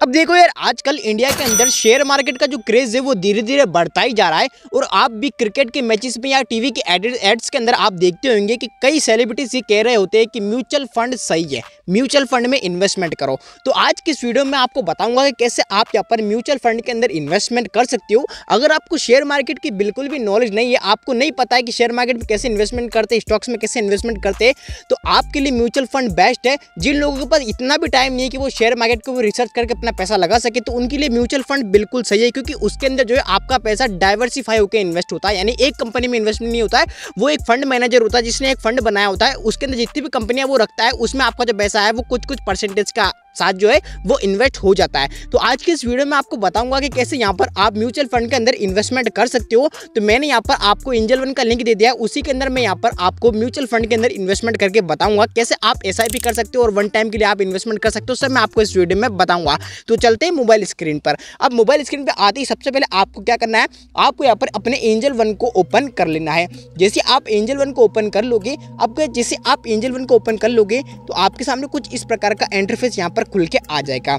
अब देखो यार, आजकल इंडिया के अंदर शेयर मार्केट का जो क्रेज है वो धीरे धीरे बढ़ता ही जा रहा है। और आप भी क्रिकेट के मैचेस में या टीवी के एड्स के अंदर आप देखते होंगे कि कई सेलिब्रिटीज ये कह रहे होते हैं कि म्यूचुअल फंड सही है, म्यूचुअल फंड में इन्वेस्टमेंट करो। तो आज की इस वीडियो में आपको बताऊंगा कि कैसे आप यहाँ पर म्यूचुअल फंड के अंदर इन्वेस्टमेंट कर सकते हो। अगर आपको शेयर मार्केट की बिल्कुल भी नॉलेज नहीं है, आपको नहीं पता है कि शेयर मार्केट में कैसे इन्वेस्टमेंट करते हैं, स्टॉक्स में कैसे इन्वेस्टमेंट करते हैं, तो आपके लिए म्यूचुअल फंड बेस्ट है। जिन लोगों के पास इतना भी टाइम नहीं है कि वो शेयर मार्केट को रिसर्च करके अपना पैसा लगा सके, तो उनके लिए म्यूचुअल फंड बिल्कुल सही है, क्योंकि उसके अंदर जो है आपका पैसा डाइवर्सिफाई होकर इन्वेस्ट होता है। यानी एक कंपनी में इन्वेस्टमेंट नहीं होता है, वो एक फंड मैनेजर होता है जिसने एक फंड बनाया होता है, उसके अंदर जितनी भी कंपनियां वो रखता है उसमें आपका जो पैसा है वो कुछ परसेंटेज का साथ जो है वो इन्वेस्ट हो जाता है। तो आज के इस वीडियो में आपको बताऊंगा कि कैसे यहाँ पर आप म्यूचुअल फंड के अंदर इन्वेस्टमेंट कर सकते हो। तो मैंने यहाँ पर आपको एंजल वन का लिंक दे दिया है, उसी के अंदर मैं यहाँ पर आपको म्यूचुअल फंड के अंदर इन्वेस्टमेंट करके बताऊंगा कैसे आप SIP कर सकते हो और वन टाइम के लिए आप इन्वेस्टमेंट कर सकते हो। सब मैं आपको इस वीडियो में बताऊंगा। तो चलते हैं मोबाइल स्क्रीन पर। अब मोबाइल स्क्रीन पर आते ही सबसे पहले आपको क्या करना है, आपको यहाँ पर अपने एंजल वन को ओपन कर लेना है। जैसे आप एंजल वन को ओपन कर लोगे, अब जैसे आप एंजल वन को ओपन कर लोगे तो आपके सामने कुछ इस प्रकार का इंटरफेस यहाँ पर खुल के आ जाएगा।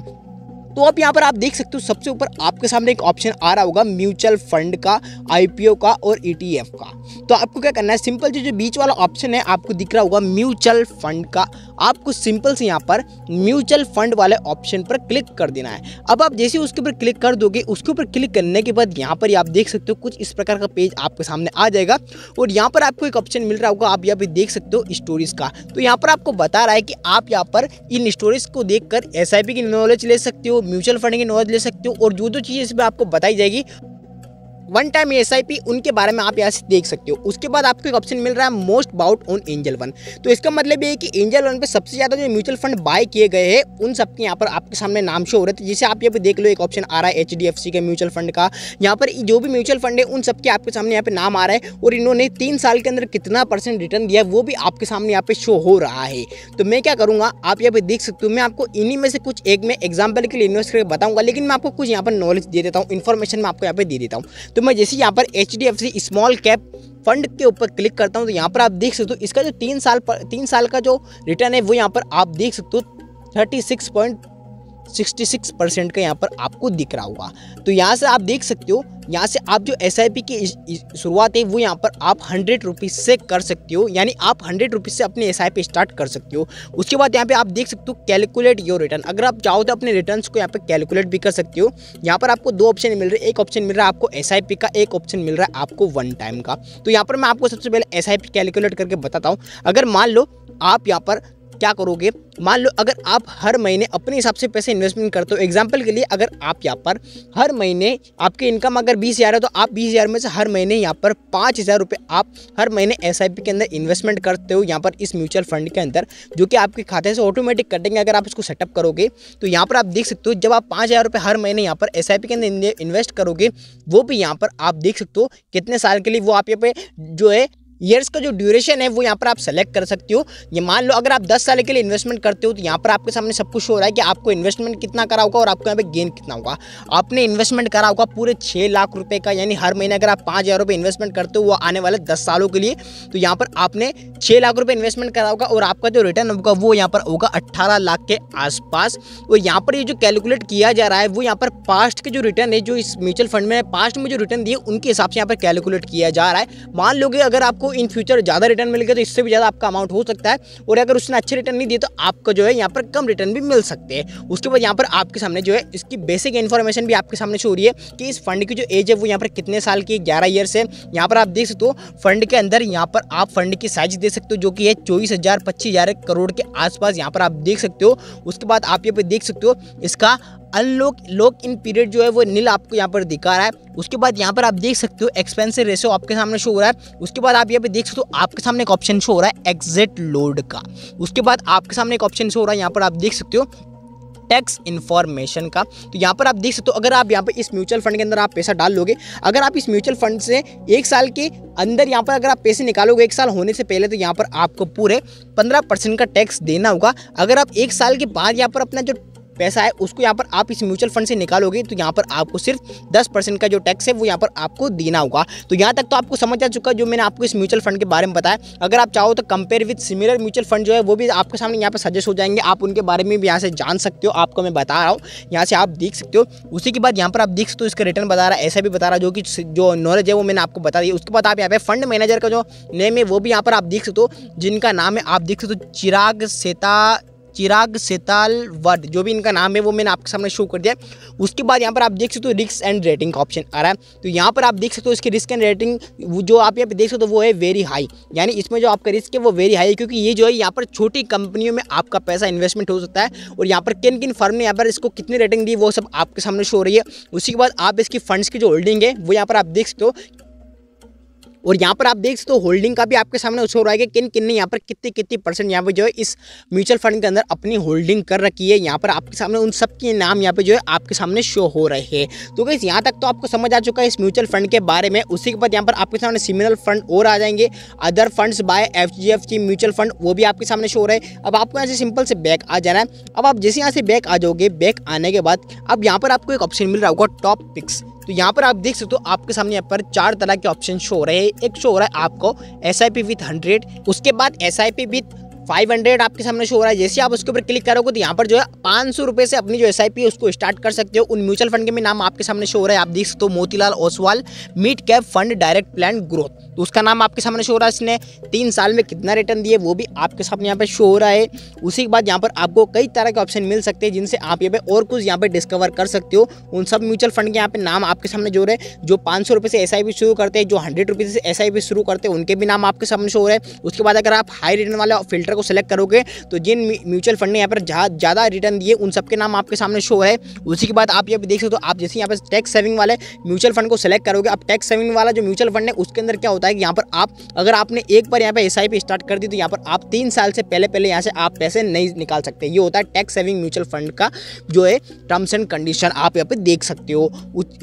तो अब यहाँ पर आप देख सकते हो सबसे ऊपर आपके सामने एक ऑप्शन आ रहा होगा म्यूचुअल फंड का, IPO का और ETF का। तो आपको क्या करना है, सिंपल जो बीच वाला ऑप्शन है आपको दिख रहा होगा म्यूचुअल फंड का, आपको सिंपल से यहाँ पर म्यूचुअल फंड वाले ऑप्शन पर क्लिक कर देना है। अब आप जैसे उसके ऊपर क्लिक कर दोगे, उसके ऊपर क्लिक करने के बाद यहाँ पर आप देख सकते हो कुछ इस प्रकार का पेज आपके सामने आ जाएगा। और यहाँ पर आपको एक ऑप्शन मिल रहा होगा, आप यहाँ पे देख सकते हो स्टोरीज का। तो यहाँ पर आपको बता रहा है कि आप यहाँ पर इन स्टोरीज को देखकर SIP की नॉलेज ले सकते हो, म्यूचुअल फंड की नॉलेज ले सकते हो, और जो चीज़ें इसमें आपको बताई जाएगी वन टाइम SIP उनके बारे में आप यहाँ से देख सकते हो। उसके बाद आपको एक ऑप्शन मिल रहा है most bought on Angel One. तो इसका मतलब ये है कि एंजल वन पे सबसे ज़्यादा जो म्यूचुअल फंड बाय किए गए हैं उन सबके यहाँ पर आपके सामने नाम शो हो रहे थे। जैसे आप यहाँ पे देख लो, एक ऑप्शन आ रहा है HDFC के म्यूचुअल फंड का। यहाँ पर जो भी म्यूचुअल फंड है उन सबके आपके सामने यहाँ पे नाम आ रहा है, और इन्होंने 3 साल के अंदर कितना % रिटर्न दिया वो भी आपके सामने यहाँ पे शो हो रहा है। तो मैं क्या करूँगा, आप यहाँ पे देख सकते हो, मैं आपको इन्हीं में से कुछ एक में एग्जाम्पल के लिए इन्वेस्ट करके बताऊँगा, लेकिन मैं आपको कुछ यहाँ पर नॉलेज दे देता हूँ, इन्फॉर्मेशन मैं आपको यहाँ पे दे देता हूँ। तो मैं जैसे यहाँ पर HDFC स्मॉल कैप फंड के ऊपर क्लिक करता हूं तो यहाँ पर आप देख सकते हो इसका जो 3 साल का जो रिटर्न है वो यहाँ पर आप देख सकते हो 36.66% का यहाँ पर आपको दिख रहा होगा। तो यहाँ से आप देख सकते हो, यहाँ से आप जो SIP की शुरुआत है वो यहाँ पर आप 100 रुपीज़ से कर सकते हो। यानी आप 100 रुपीज़ से अपने SIP स्टार्ट कर सकते हो। उसके बाद यहाँ पे आप देख सकते हो कैलकुलेट योर रिटर्न। अगर आप चाहो तो अपने रिटर्न्स को यहाँ पे कैलकुलेट भी कर सकते हो। यहाँ पर आपको 2 ऑप्शन मिल रहे हैं, एक ऑप्शन मिल रहा है आपको SIP का, एक ऑप्शन मिल रहा है आपको वन टाइम का। तो यहाँ पर मैं आपको सबसे पहले SIP कैलकुलेट करके बताता हूँ। अगर मान लो आप यहाँ पर क्या करोगे, मान लो अगर आप हर महीने अपने हिसाब से पैसे इन्वेस्टमेंट करते हो, एग्जांपल के लिए अगर आप यहाँ पर हर महीने आपकी इनकम अगर 20,000 है तो आप 20,000 में से हर महीने यहाँ पर 5,000 रुपये आप हर महीने SIP के अंदर इन्वेस्टमेंट करते हो यहाँ पर इस म्यूचुअल फंड के अंदर, जो कि आपके खाते से ऑटोमेटिक कटेंगे अगर आप इसको सेटअप करोगे। तो यहाँ पर आप देख सकते हो जब आप 5,000 रुपये हर महीने यहाँ पर SIP के अंदर इन्वेस्ट करोगे, वो भी यहाँ पर आप देख सकते हो कितने साल के लिए, वो आप यहाँ पे जो है ईयर्स का जो ड्यूरेशन है वो यहाँ पर आप सेलेक्ट कर सकते हो। ये मान लो अगर आप 10 साल के लिए इन्वेस्टमेंट करते हो तो यहाँ पर आपके सामने सब कुछ हो रहा है कि आपको इन्वेस्टमेंट कितना करा होगा और आपको यहाँ पे गेन कितना होगा। आपने इन्वेस्टमेंट करा होगा पूरे 6 लाख रुपए का, यानी हर महीने अगर आप 5,000 रुपये इन्वेस्टमेंट करते हो वो आने वाले 10 सालों के लिए, तो यहाँ पर आपने 6 लाख रुपये इन्वेस्टमेंट करा होगा और आपका जो रिटर्न होगा वो यहाँ पर होगा 18 लाख के आसपास। और यहाँ पर ये जो कैलकुलेट किया जा रहा है वो यहाँ पर पास्ट के जो रिटर्न है, जो इस म्यूचुअल फंड में पास्ट में जो रिटर्न दिए उनके हिसाब से यहाँ पर कैलकुलेट किया जा रहा है। मान लोगे अगर आपको इन फ्यूचर ज़्यादा रिटर्न मिल गया तो इससे भी ज़्यादा आपका अमाउंट हो सकता है, और अगर उसने अच्छे रिटर्न नहीं दिए तो आपको जो है यहाँ पर कम रिटर्न भी मिल सकते हैं। उसके बाद यहाँ पर आपके सामने जो है इसकी बेसिक इन्फॉर्मेशन भी आपके सामने शो हो रही है कि इस फंड की जो एज है वो यहाँ पर कितने साल की, 11 ईयर्स है। यहाँ पर आप देख सकते हो फंड के अंदर यहाँ पर आप फंड की साइज दे सकते हो जो कि है 24,000-25,000 करोड़ के आसपास, यहाँ पर आप देख सकते हो। उसके बाद आप यहाँ पे देख सकते हो इसका लॉक इन पीरियड जो है वो नील आपको यहाँ पर दिखा रहा है। उसके बाद यहाँ पर आप देख सकते हो एक्सपेंसिव रेशो आपके सामने शो हो रहा है। उसके बाद आप यहाँ पे देख सकते हो आपके सामने एक ऑप्शन शो हो रहा है एग्जिट लोड का। उसके बाद आपके सामने एक ऑप्शन शो हो रहा है यहाँ पर आप देख सकते हो टैक्स इन्फॉर्मेशन का। तो यहाँ पर आप देख सकते हो अगर आप यहाँ पे इस म्यूचुअल फंड के अंदर आप पैसा डाल लोगे, अगर आप इस म्यूचुअल फंड से 1 साल के अंदर यहाँ पर अगर आप पैसे निकालोगे 1 साल होने से पहले, तो यहाँ पर आपको पूरे 15% का टैक्स देना होगा। अगर आप 1 साल के बाद यहाँ पर अपना जो पैसा है उसको यहाँ पर आप इस म्यूचुअल फंड से निकालोगे तो यहाँ पर आपको सिर्फ 10% का जो टैक्स है वो यहाँ पर आपको देना होगा। तो यहाँ तक तो आपको समझ आ चुका है जो मैंने आपको इस म्यूचुअल फंड के बारे में बताया। अगर आप चाहो तो compare with similar mutual fund जो है वो भी आपके सामने यहाँ पर सजेस्ट हो जाएंगे, आप उनके बारे में भी यहाँ से जान सकते हो। आपको मैं बता रहा हूँ, यहाँ से आप देख सकते हो। उसी के बाद यहाँ पर आप देख सकते हो इसका रिटर्न बता रहा है, ऐसा भी बता रहा है, जो नॉलेज है वो मैंने आपको बता दिया। उसके बाद आप यहाँ पे फंड मैनेजर का जो नेम है वो भी यहाँ पर आप देख सकते हो, जिनका नाम है आप देख सकते हो चिराग सेतालवर्ड, जो भी इनका नाम है वो मैंने आपके सामने शो कर दिया। उसके बाद यहाँ पर आप देख सकते हो रिस्क एंड रेटिंग का ऑप्शन आ रहा है। तो यहाँ पर आप देख सकते हो इसकी रिस्क एंड रेटिंग जो आप यहाँ पे देख सकते हो वो है वेरी हाई, यानी इसमें जो आपका रिस्क है वो वेरी हाई है, क्योंकि ये जो है यहाँ पर छोटी कंपनियों में आपका पैसा इन्वेस्टमेंट हो सकता है। और यहाँ पर किन किन फर्म ने यहाँ पर इसको कितनी रेटिंग दी वो सब आपके सामने शो हो रही है। उसी के बाद आप इसकी फंड्स की जो होल्डिंग है वो यहाँ पर आप देख सकते हो, और यहाँ पर आप देख सकते हो होल्डिंग का भी आपके सामने शो हो रहा है कि किन किन ने यहाँ पर कितनी परसेंट यहाँ पे जो है इस म्यूचुअल फंड के अंदर अपनी होल्डिंग कर रखी है। यहाँ पर आपके सामने उन सब के नाम यहाँ पे जो है आपके सामने शो हो रहे हैं। तो गाइस यहाँ तक तो आपको समझ आ चुका है इस म्यूचुअल फंड के बारे में। उसी के बाद यहाँ पर आपके सामने सिमिलर फंड और आ जाएंगे, other funds by FGFC mutual fund, वो भी आपके सामने शो हो रहे हैं। अब आपको यहाँ से सिंपल से बैक आ जाना है। अब आप जैसे यहाँ से बैक आ जाओगे, बैक आने के बाद अब यहाँ पर आपको एक ऑप्शन मिल रहा होगा टॉप पिक्स। तो यहाँ पर आप देख सकते हो आपके सामने यहाँ पर 4 तरह के ऑप्शन शो हो रहे हैं। एक शो हो रहा है आपको SIP विथ 100, उसके बाद SIP विथ 500 आपके सामने शो हो रहा है। जैसे आप उसके ऊपर क्लिक करोगे तो यहाँ पर जो है 500 रुपये से अपनी जो SIP है उसको स्टार्ट कर सकते हो। उन म्यूचुअल फंड के भी नाम आपके सामने शो हो रहा है, आप देख सकते हो Motilal Oswal mid cap fund direct plan growth, तो उसका नाम आपके सामने शो हो रहा है। इसने 3 साल में कितना रिटर्न दिए वो भी आपके सामने यहाँ पे शो हो रहा है। उसी के बाद यहाँ पर आपको कई तरह के ऑप्शन मिल सकते हैं जिनसे आप यहाँ पे और कुछ यहाँ पे डिस्कवर कर सकते हो। उन सब म्यूचुअल फंड के यहाँ पे नाम आपके सामने जो रहे, जो 500 रुपये से SIP शुरू करते हैं, जो 100 रुपये से SIP शुरू करते हैं, उनके भी नाम आपके सामने शो हो रहे हैं। उसके बाद अगर आप हाई रिटर्न वाले फिल्टर को सिलेक्ट करोगे तो जिन म्यूचुअल फंड ने यहाँ पर ज़्यादा रिटर्न दिए उन सबके नाम आपके सामने शो है। उसी के बाद आप यहाँ पे देख सकते हो, आप जैसे यहाँ पर टैक्स सेविंग वाले म्यूचुअल फंड को सिलेक्ट करोगे, अब टैक्स सेविंग वाला जो म्यूचुअल फंड है उसके अंदर क्या होता है कि यहाँ पर आप अगर आपने एक बार यहाँ पे SIP स्टार्ट कर दी तो यहाँ पर आप 3 साल से पहले यहाँ से आप पैसे नहीं निकाल सकते। ये होता है टैक्स सेविंग म्यूचुअल फंड का जो है टर्म्स एंड कंडीशन, आप यहाँ पे देख सकते हो।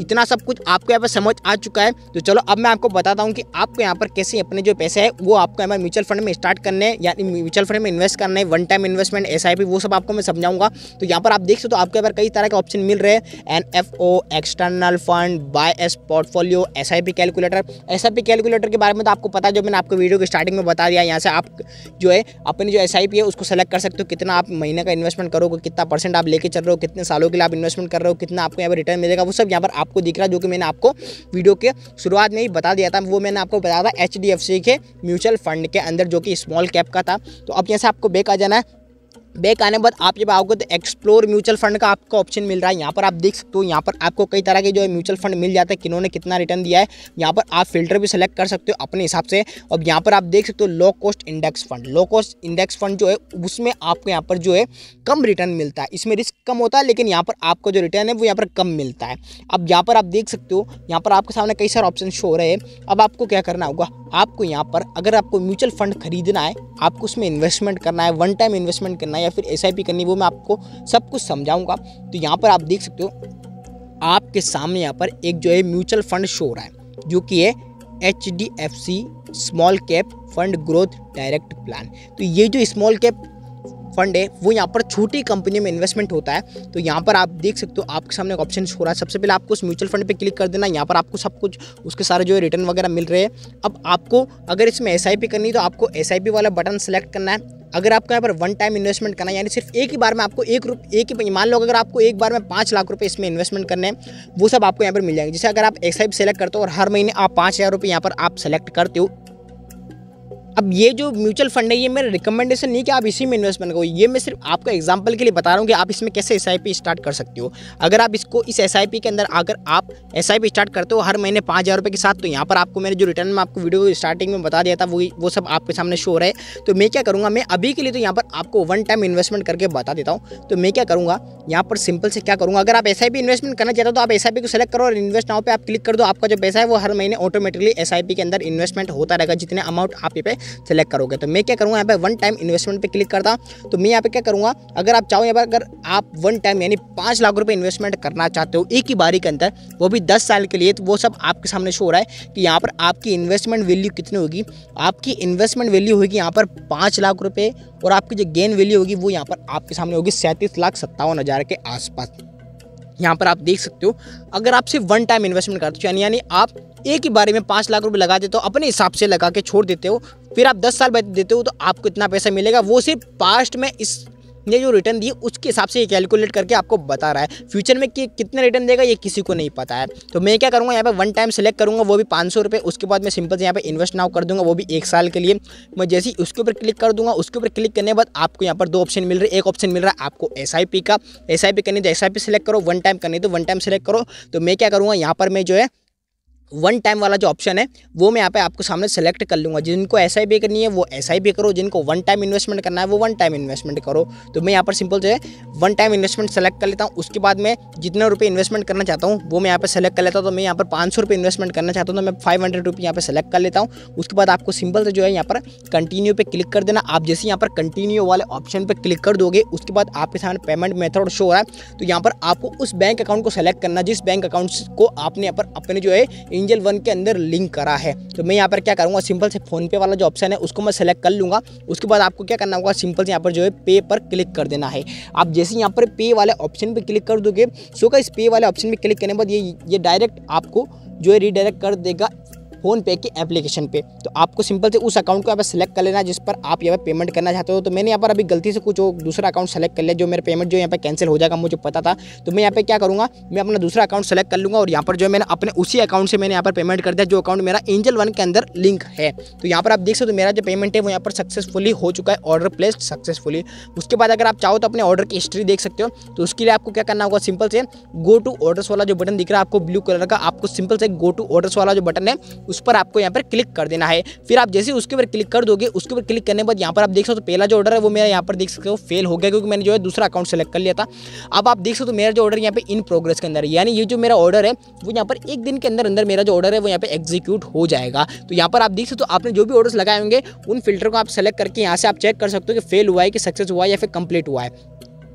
इतना सब कुछ आपको यहाँ पर समझ आ चुका है। तो चलो अब मैं आपको बताता हूँ कि आपको यहाँ पर कैसे अपने जो पैसे है वो आपको यहाँ पर म्यूचुअल फंड में स्टार्ट करने यानी म्यूचुअल फंड में इन्वेस्ट करना है, वन टाइम इन्वेस्टमेंट SIP वो सब आपको मैं समझाऊंगा। तो यहाँ पर आप देख सकते हो आपके यहाँ पर कई तरह के ऑप्शन मिल रहे हैं, NFO, external fund, by S portfolio, SIP calculator. SIP calculator के बारे में तो आपको पता है, जो मैंने आपको वीडियो के स्टार्टिंग में बता दिया। यहाँ से आप जो है अपनी जो SIP है उसको सेलेक्ट कर सकते हो, कितना आप महीने का इन्वेस्टमेंट करोगे, कितना % आप लेके चल रहे हो, कितने सालों के लिए आप इन्वेस्टमेंट कर रहे हो, कितना आपको यहाँ पर रिटर्न मिलेगा, वो सब यहाँ पर आपको दिख रहा है, जो कि मैंने आपको वीडियो के शुरुआत में ही बता दिया था। वो मैंने आपको बताया था HDFC के म्यूचुअल फंड के अंदर जो कि स्मॉल कैप का था। तो अब यहाँ से आपको बैक आ जाना है। बैक आने के बाद आप जब आओगे तो एक्सप्लोर म्यूचुअल फंड का आपको ऑप्शन मिल रहा है। यहाँ पर आप देख सकते हो, यहाँ पर आपको कई तरह के जो है म्यूचुअल फंड मिल जाते हैं, किन्होंने कितना रिटर्न दिया है। यहाँ पर आप फिल्टर भी सेलेक्ट कर सकते हो अपने हिसाब से। अब यहाँ पर आप देख सकते हो low cost index fund. Low cost index fund जो है उसमें आपको यहाँ पर जो है कम रिटर्न मिलता है, इसमें रिस्क कम होता है, लेकिन यहाँ पर आपको जो रिटर्न है वो यहाँ पर कम मिलता है। अब यहाँ पर आप देख सकते हो, यहाँ पर आपके सामने कई सारे ऑप्शन शो हो रहे हैं। अब आपको क्या करना होगा, आपको यहाँ पर अगर आपको म्यूचुअल फंड खरीदना है, आपको उसमें इन्वेस्टमेंट करना है, वन टाइम इन्वेस्टमेंट करना है या फिर SIP करनी है, वो मैं आपको सब कुछ समझाऊंगा। तो यहाँ पर आप देख सकते हो आपके सामने यहाँ पर एक जो है म्यूचुअल फंड शो हो रहा है जो कि है HDFC small cap fund growth direct plan. तो ये जो स्मॉल कैप फंड है वो यहाँ पर छोटी कंपनियों में इन्वेस्टमेंट होता है। तो यहाँ पर आप देख सकते हो आपके सामने एक ऑप्शन हो रहा है। सबसे पहले आपको उस म्यूचुअल फंड पे क्लिक कर देना, यहाँ पर आपको सब कुछ उसके सारे जो है रिटर्न वगैरह मिल रहे हैं। अब आपको अगर इसमें SIP करनी है तो आपको SIP वाला बटन सेलेक्ट करना है। अगर आपको यहाँ पर वन टाइम इन्वेस्टमेंट करना है, यानी सिर्फ एक ही बार में आपको एक ही मान लो अगर आपको एक बार में 5 लाख रुपए इसमें इन्वेस्टमेंट करने हैं, वो सब आपको यहाँ पर मिल जाएंगे। जैसे अगर आप SIP सेलेक्ट करते हो और हर महीने आप 5,000 रुपये यहाँ पर आप सेलेक्ट करते हो। अब ये जो म्यूचुअल फंड है ये मेरा रिकमेंडेशन नहीं कि आप इसी में इन्वेस्टमेंट करो, ये मैं सिर्फ आपको एग्जांपल के लिए बता रहा हूँ कि आप इसमें कैसे SIP स्टार्ट कर सकते हो। अगर आप इसको इस SIP के अंदर अगर आप SIP स्टार्ट करते हो हर महीने 5,000 रुपये के साथ, तो यहाँ पर आपको मैंने जो रिटर्न में आपको वीडियो स्टार्टिंग में बता दिया था वो सब आपके सामने शो हो रहा है। तो मैं क्या करूँगा, मैं अभी के लिए तो यहाँ पर आपको वन टाइम इन्वेस्टमेंट करके बता देता हूँ। तो मैं क्या करूँगा, यहाँ पर सिंपल से क्या करूँगा, अगर आप SIP इन्वेस्टमेंट करना चाहते हो तो आप SIP को सेलेक्ट करो और इन्वेस्ट नाउ पे आप क्लिक कर दो। आपका जो पैसा है वो हर महीने ऑटोमेटिकली SIP के अंदर इन्वेस्टमेंट होता रहेगा, जितने अमाउंट आप पे सेलेक्ट करोगे। तो मैं क्या करूँगा यहाँ पे वन टाइम इन्वेस्टमेंट पे क्लिक करता हूँ। तो मैं यहाँ पे क्या करूँगा, अगर आप चाहो यहाँ पर अगर आप वन टाइम यानी 5 लाख रुपए इन्वेस्टमेंट करना चाहते हो एक ही बारी के अंदर, वो भी 10 साल के लिए, तो वो सब आपके सामने शो हो रहा है कि यहाँ पर आपकी इन्वेस्टमेंट वैल्यू कितनी होगी। आपकी इन्वेस्टमेंट वैल्यू होगी यहाँ पर 5 लाख रुपए और आपकी जो गेन वैल्यू होगी वो यहाँ पर आपके सामने होगी 37,57,000 के आसपास। यहाँ पर आप देख सकते हो, अगर आप सिर्फ वन टाइम इन्वेस्टमेंट करते हो यानी आप एक ही बारे में 5 लाख रुपए लगा देते हो, अपने हिसाब से लगा के छोड़ देते हो, फिर आप 10 साल बाद देते हो तो आपको इतना पैसा मिलेगा। वो सिर्फ पास्ट में इसने जो रिटर्न दिए उसके हिसाब से ये कैलकुलेट करके आपको बता रहा है। फ्यूचर में कितने रिटर्न देगा ये किसी को नहीं पता है। तो मैं क्या करूँगा, यहाँ पे वन टाइम सेलेक्ट करूँगा, वो भी 500 रुपये। उसके बाद मैं सिंपल से यहाँ पे इन्वेस्ट नाउ कर दूँगा, वो भी 1 साल के लिए। मैं जैसे ही उसके ऊपर क्लिक कर दूँगा, उसके ऊपर क्लिक करने के बाद आपको यहाँ पर 2 ऑप्शन मिल रहे हैं। एक ऑप्शन मिल रहा है आपको SIP का, SIP करनी तो SIP सेलेक्ट करो, वन टाइम करनी तो वन टाइम सेलेक्ट करो। तो मैं क्या करूँगा, यहाँ पर मैं जो है वन टाइम वाला जो ऑप्शन है वो मैं यहाँ पे आपको सामने सेलेक्ट कर लूँगा। जिनको SIP करनी है वो SIP करो, जिनको वन टाइम इन्वेस्टमेंट करना है वो वन टाइम इन्वेस्टमेंट करो। तो मैं यहाँ पर सिंपल से वन टाइम इन्वेस्टमेंट सेलेक्ट कर लेता हूँ। उसके बाद मैं जितने रुपये इन्वेस्टमेंट करना चाहता हूँ वो मैं यहाँ पर सेलेक्ट कर लेता हूँ। तो मैं यहाँ पर 500 रुपये इन्वेस्टमेंट करना चाहता हूँ तो मैं 500 रुपये यहाँ पर सेलेक्ट कर लेता हूँ। उसके बाद आपको सिंपल से जो है यहाँ पर कंटिन्यू पे क्लिक कर देना। आप जैसे यहाँ पर कंटिन्यू वाले ऑप्शन पर क्लिक कर दोगे उसके बाद आपके सामने पेमेंट मेथड शो हो रहा है। तो यहाँ पर आपको उस बैंक अकाउंट को सेलेक्ट करना जिस बैंक अकाउंट को आपने यहाँ पर अपने जो है एंजल वन के अंदर लिंक करा है। तो मैं यहाँ पर क्या करूँगा, सिंपल से फोन पे वाला जो ऑप्शन है उसको मैं सेलेक्ट कर लूँगा। उसके बाद आपको क्या करना होगा, सिंपल से यहाँ पर जो है पे पर क्लिक कर देना है। आप जैसे यहाँ पर पे वाले ऑप्शन पे क्लिक कर दोगे, सो का इस पे वाले ऑप्शन पे क्लिक करने के बाद ये डायरेक्ट आपको जो है रीडायरेक्ट कर देगा फ़ोन पे की एप्लीकेशन पे। तो आपको सिंपल से उस अकाउंट को यहाँ पर सेलेक्ट कर लेना है जिस पर आप यहाँ पर पेमेंट करना चाहते हो। तो मैंने यहाँ पर अभी गलती से कुछ दूसरा अकाउंट सेलेक्ट कर लिया, जो मेरा पेमेंट जो यहाँ पे कैंसिल हो जाएगा मुझे पता था। तो मैं यहाँ पे क्या करूँगा, मैं अपना दूसरा अकाउंट सेलेक्ट कर लूँगा और यहाँ पर जो है मैंने अपने उसी अकाउंट से मैंने यहाँ पर पेमेंट कर दिया जो अकाउंट मेरा एंजल वन के अंदर लिंक है। तो यहाँ पर आप देख सकते हो मेरा जो पेमेंट है वो यहाँ पर सक्सेसफुली हो चुका है, ऑर्डर प्लेस्ड सक्सेसफुली। उसके बाद अगर आप चाहो तो अपने ऑर्डर की हिस्ट्री देख सकते हो। तो उसके लिए आपको क्या करना होगा, सिंपल से गो टू ऑर्डर्स वाला जो बटन दिख रहा है आपको ब्लू कलर का, आपको सिंपल से गो टू ऑर्डर्स वाला जो बटन है उस पर आपको यहाँ पर क्लिक कर देना है। फिर आप जैसे उसके ऊपर क्लिक कर दोगे, उसके ऊपर क्लिक करने के बाद यहाँ पर आप देख सकते हो पहला जो ऑर्डर है वो मेरा यहाँ पर देख सकते हो फेल हो गया क्योंकि मैंने जो है दूसरा अकाउंट सेलेक्ट कर लिया था। अब आप देख सकते हो मेरा जो ऑर्डर यहाँ पे इन प्रोग्रेस के अंदर, यानी ये जो मेरा ऑर्डर है वो यहाँ पर एक दिन के अंदर अंदर मेरा जो ऑर्डर है वो यहाँ पे एग्जीक्यूट हो जाएगा। तो यहाँ पर आप देख सकते हो आपने जो भी ऑर्डर्स लगाए होंगे उन फिल्टर को आप सेलेक्ट करके यहाँ से आप चेक कर सकते हो कि फेल हुआ है कि सक्सेस हुआ है या फिर कंप्लीट हुआ है।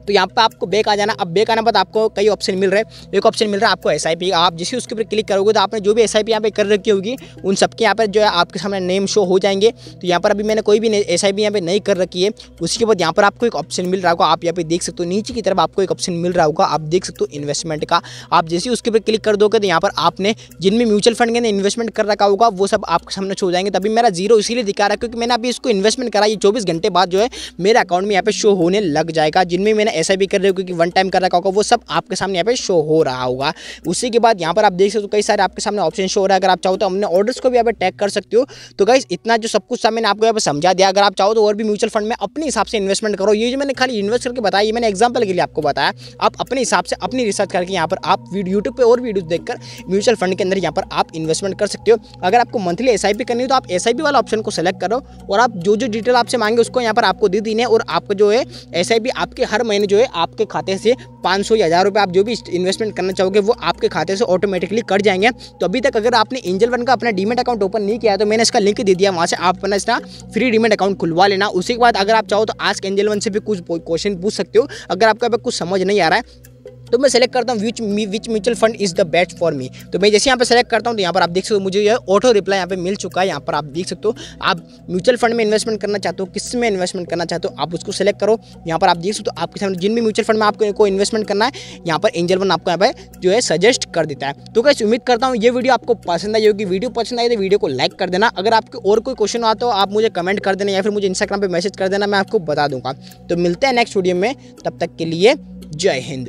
तो यहाँ पे आपको बैक आ जाना। अब बैक आने बाद आपको कई ऑप्शन मिल रहे हैं। एक ऑप्शन मिल रहा है आपको SIP। आप जैसे उसके ऊपर क्लिक करोगे तो आपने जो भी SIP यहाँ पे कर रखी होगी उन सबके यहाँ पर जो है आपके सामने नेम शो हो जाएंगे। तो यहाँ पर अभी मैंने कोई भी SIP यहाँ पे नहीं कर रखी है। उसके बाद यहाँ पर आपको एक ऑप्शन मिल रहा होगा, आप यहाँ पे देख सकते हो नीचे की तरफ आपको एक ऑप्शन मिल रहा होगा, आप देख सकते हो इन्वेस्टमेंट का। आप जैसे उसके ऊपर क्लिक कर दोगे तो यहाँ पर आपने जिनमें म्यूचुअल फंड के अंदर इन्वेस्टमेंट कर रखा होगा वो सब आपके सामने शो हो जाएंगे। तभी मेरा 0 इसीलिए दिखा रहा है क्योंकि मैंने अभी इसको इन्वेस्टमेंट करा। ये 24 घंटे बाद जो है मेरे अकाउंट में यहाँ पे शो होने लग जाएगा। जिनमें मैंने SIP कर रही होगी वन टाइम कर रखा होगा वो सब आपके सामने यहाँ पे शो हो रहा होगा। उसी के बाद यहाँ पर आप देख सकते हो कई सारे आपके सामने ऑप्शन शो हो रहा है। अगर आप चाहो तो अपने ऑर्डर्स को भी यहाँ पे टैग कर सकते हो। तो गाइस इतना जो सब कुछ मैंने आपको यहाँ पे समझा दिया। अगर आप चाहो तो और भी म्यूचुअल फंड में अपने हिसाब से इन्वेस्टमेंट करो। ये जो मैंने खाली इन्वेस्ट करके बताया ये मैंने एग्जाम्पल के लिए आपको बताया। आप अपने हिसाब से अपनी रिसर्च करके यहाँ पर आप यूट्यूब पर और वीडियोज देखकर म्यूचुअल फंड के अंदर यहाँ पर आप इन्वेस्टमेंट कर सकते हो। अगर आपको मंथली SIP करनी हो तो आप SIP वाला ऑप्शन को सेलेक्ट करो और आप जो जो डिटेल आपसे मांगे उसको यहाँ पर आपको दे देना है। और आपको जो है SIP आपके हर महीने जो है आपके खाते से 500 या 1000 रुपये आप जो भी इन्वेस्टमेंट करना चाहोगे वो आपके खाते से ऑटोमेटिकली कट जाएंगे। तो अभी तक अगर आपने एंजल वन का अपना डीमेट अकाउंट ओपन नहीं किया है तो मैंने इसका लिंक दे दिया, वहाँ से आप अपना इसका फ्री डीमेट अकाउंट खुलवा लेना। उसी के बाद अगर आप चाहो तो आस्क एंजल वन से भी कुछ क्वेश्चन पूछ सकते हो। अगर आपको कुछ समझ नहीं आ रहा है तो मैं सेलेक्ट करता हूँ which mutual fund is the best for me. तो मैं जैसे यहाँ पे सेलेक्ट करता हूँ तो यहाँ पर आप देख सकते हो मुझे यह ऑटो रिप्लाई यहाँ पे मिल चुका है। यहाँ पर आप देख सकते हो आप म्यूचुअल फंड में इन्वेस्टमेंट करना चाहते हो, किस में इन्वेस्टमेंट करना चाहते हो आप उसको सेलेक्ट करो। यहाँ पर आप देख सकते हो आपके सामने जिन भी म्यूचुअल फंड में आपको इन्वेस्टमेंट करना है यहाँ पर एंजल वन आपको यहाँ पर जो है सजेस्ट कर देता है। तो गाइस उम्मीद करता हूँ ये वीडियो आपको पसंद आई होगी। वीडियो पसंद आई तो वीडियो को लाइक कर देना। अगर आपके और कोई क्वेश्चन आता हो आप मुझे कमेंट कर देना या फिर मुझे इंस्टाग्राम पर मैसेज कर देना, मैं आपको बता दूंगा। तो मिलते हैं नेक्स्ट वीडियो में, तब तक के लिए जय हिंद।